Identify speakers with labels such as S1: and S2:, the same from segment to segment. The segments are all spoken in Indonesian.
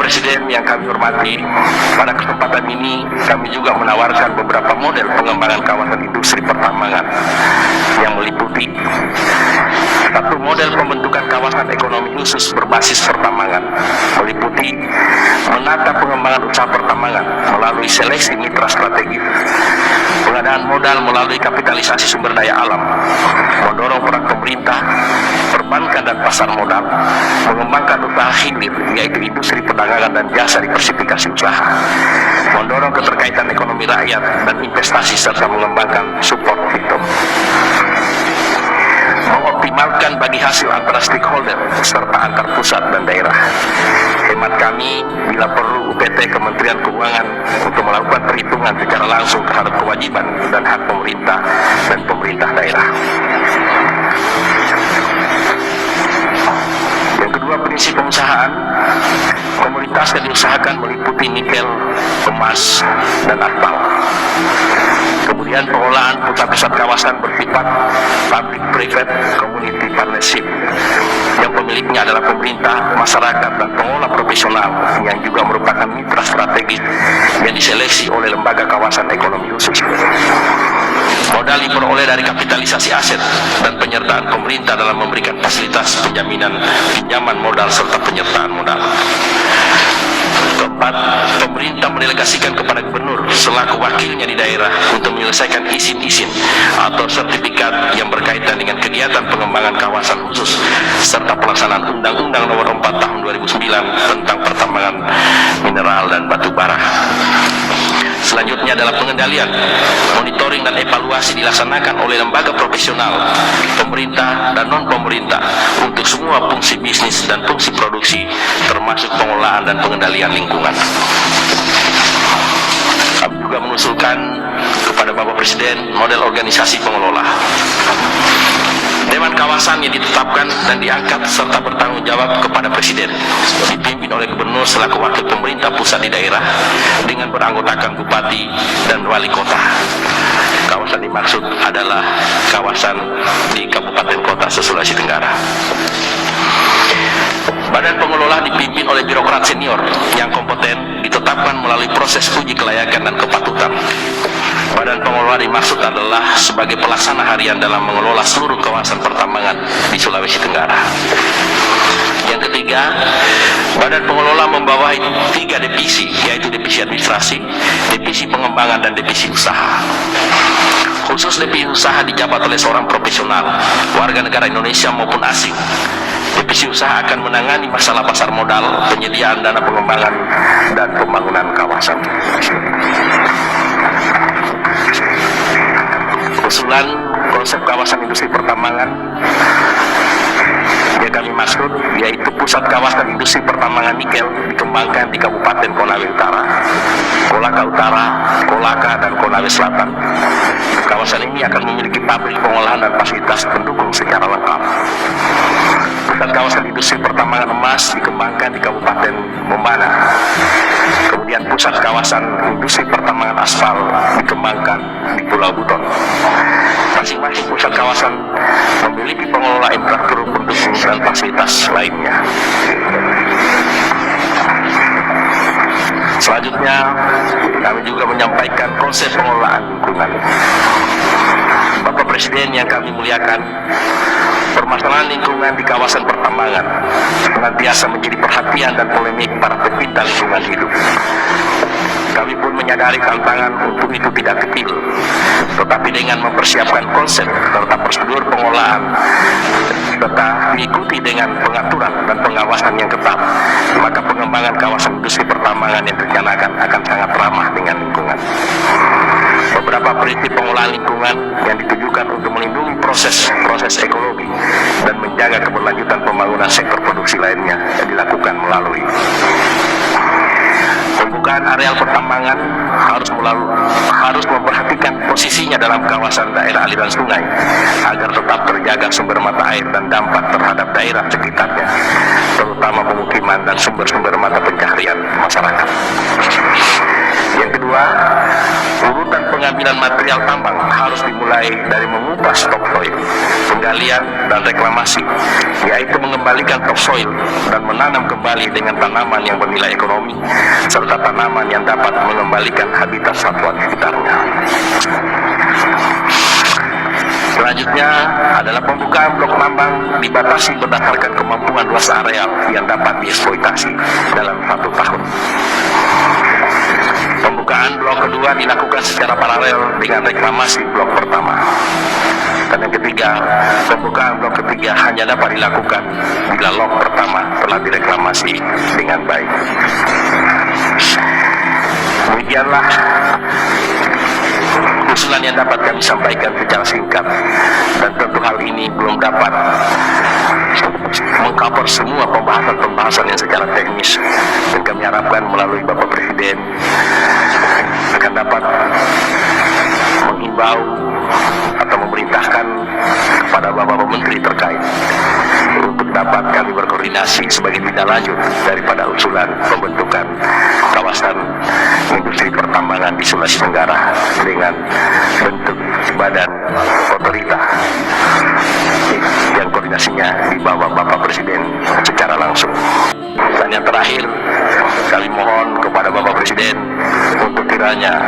S1: Bapak Presiden yang kami hormati, pada kesempatan ini kami juga menawarkan beberapa model pengembangan kawasan industri pertambangan yang meliputi satu model pembentukan kawasan ekonomi khusus berbasis pertambangan, meliputi menata pengembangan usaha pertambangan melalui seleksi mitra strategis, pengadaan modal melalui kapitalisasi sumber daya alam, mendorong peran pemerintah, perbankan dan pasar modal, mengembangkan usaha hilir yaitu industri perdagangan dan jasa diversifikasi usaha, mendorong keterkaitan ekonomi rakyat dan investasi serta mengembangkan support system, mengoptimalkan bagi hasil antara stakeholder serta antar pusat dan daerah. Hemat kami, bila perlu UPT Kementerian Keuangan untuk melakukan perhitungan secara langsung terhadap kewajiban dan hak pemerintah dan pemerintah daerah. Yang kedua, prinsip pengusahaan. Komoditas yang diusahakan meliputi nikel, emas, dan aspal. Kemudian pengolahan pusat-pusat kawasan bersifat public private community partnership yang pemiliknya adalah pemerintah, masyarakat, dan pengolah profesional yang juga merupakan mitra strategis yang diseleksi oleh lembaga kawasan ekonomi khusus. Modal diperoleh dari kapitalisasi aset dan penyertaan pemerintah dalam memberikan fasilitas penjaminan pinjaman modal serta penyertaan modal. Keempat, pemerintah mendelegasikan kepada gubernur selaku wakilnya di daerah untuk menyelesaikan izin-izin atau sertifikat yang berkaitan dengan kegiatan pengembangan kawasan khusus serta pelaksanaan Undang-Undang Nomor 4 Tahun 2009 tentang pertambangan mineral dan batu bara. Selanjutnya adalah pengendalian, monitoring dan evaluasi dilaksanakan oleh lembaga profesional, pemerintah dan non-pemerintah untuk semua fungsi bisnis dan fungsi produksi, termasuk pengolahan dan pengendalian lingkungan. Kami juga mengusulkan kepada Bapak Presiden model organisasi pengelola. Dewan Kawasan yang ditetapkan dan diangkat serta bertanggung jawab kepada Presiden, dipimpin oleh Gubernur selaku wakil pemerintah pusat di daerah dengan beranggotakan Bupati dan Wali Kota. Kawasan dimaksud adalah kawasan di Kabupaten Kota Sulawesi Tenggara. Badan pengelola dipimpin oleh birokrat senior yang kompeten, ditetapkan melalui proses uji kelayakan dan kepatutan. Badan pengelola dimaksud adalah sebagai pelaksana harian dalam mengelola seluruh kawasan pertambangan di Sulawesi Tenggara. Yang ketiga, badan pengelola membawahi 3 divisi, yaitu divisi administrasi, divisi pengembangan, dan divisi usaha. Khusus divisi usaha dijabat oleh seorang profesional, warga negara Indonesia maupun asing. Divisi usaha akan menangani masalah pasar modal, penyediaan dana pengembangan, dan pembangunan kawasan. Usulan konsep kawasan industri pertambangan yang kami maksud yaitu pusat kawasan industri pertambangan nikel dikembangkan di Kabupaten Konawe Utara, Kolaka Utara, Kolaka, dan Konawe Selatan. Kawasan ini akan memiliki pabrik pengolahan dan fasilitas pendukung secara lengkap. Pusat kawasan industri pertambangan emas dikembangkan di Kabupaten Bombana. Kemudian pusat kawasan industri pertambangan aspal dikembangkan di Pulau Buton. Masing-masing pusat kawasan memiliki pengelola infrastruktur pendukung dan fasilitas lainnya. Selanjutnya, kami juga menyampaikan konsep pengelolaan lingkungan. Bapak Presiden yang kami muliakan, permasalahan lingkungan di kawasan pertambangan senantiasa menjadi perhatian dan polemik para pecinta lingkungan hidup. Kami pun menyadari tantangan untuk itu tidak kecil, tetapi dengan mempersiapkan konsep serta prosedur pengolahan serta diikuti dengan pengaturan dan pengawasan yang ketat, maka pengembangan kawasan industri pertambangan yang direncanakan akan sangat ramah dengan lingkungan. Beberapa prinsip pengolahan lingkungan yang ditujukan untuk melindungi proses ekologi dan menjaga keberlanjutan pembangunan sektor produksi lainnya yang dilakukan melalui pembukaan areal pertambangan harus memperhatikan posisinya dalam kawasan daerah aliran sungai agar tetap terjaga sumber mata air dan dampak terhadap daerah sekitarnya, terutama pemukiman dan sumber-sumber mata pencaharian masyarakat. Yang kedua, kedua, urutan pengambilan material tambang harus dimulai dari mengupas topsoil, penggalian dan reklamasi, yaitu mengembalikan topsoil dan menanam kembali dengan tanaman yang bernilai ekonomi serta tanaman yang dapat mengembalikan habitat satwa di sekitarnya. Selanjutnya adalah pembukaan blok tambang dibatasi berdasarkan kemampuan luas areal yang dapat dieksploitasi dalam 1 tahun. Pembukaan blok kedua dilakukan secara paralel dengan reklamasi blok pertama. Dan yang ketiga, pembukaan blok ketiga hanya dapat dilakukan bila blok pertama telah direklamasi dengan baik. Demikianlah usulan yang dapat kami sampaikan secara singkat, dan tentu hal ini belum dapat mengcover semua pembahasan yang secara teknis, dan kami harapkan melalui Bapak Presiden akan dapat menghimbau atau memerintahkan kepada Bapak Menteri terkait untuk dapat kami berkoordinasi sebagai tindak lanjut daripada usulan pembentukan kawasan industri pertambangan di Sulawesi Tenggara dengan bentuk badan otorita yang koordinasinya di bawah Bapak Presiden secara langsung. Dan yang terakhir, kami mohon kepada Bapak Presiden untuk kiranya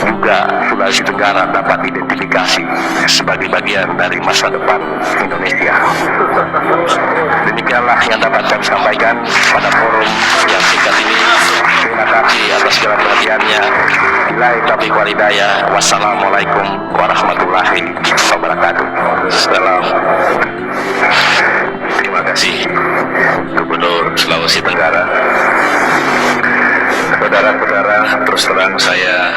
S1: juga Sulawesi Tenggara dapat identifikasi sebagai bagian dari masa depan Indonesia. Demikianlah yang dapat kami sampaikan pada forum yang singkat ini. Terima kasih atas segala perhatiannya. Billahi taufiq wal hidayah. Wassalamualaikum warahmatullahi wabarakatuh. Salam. Terima kasih Gubernur Sulawesi Tenggara. Saudara-saudara, terus terang saya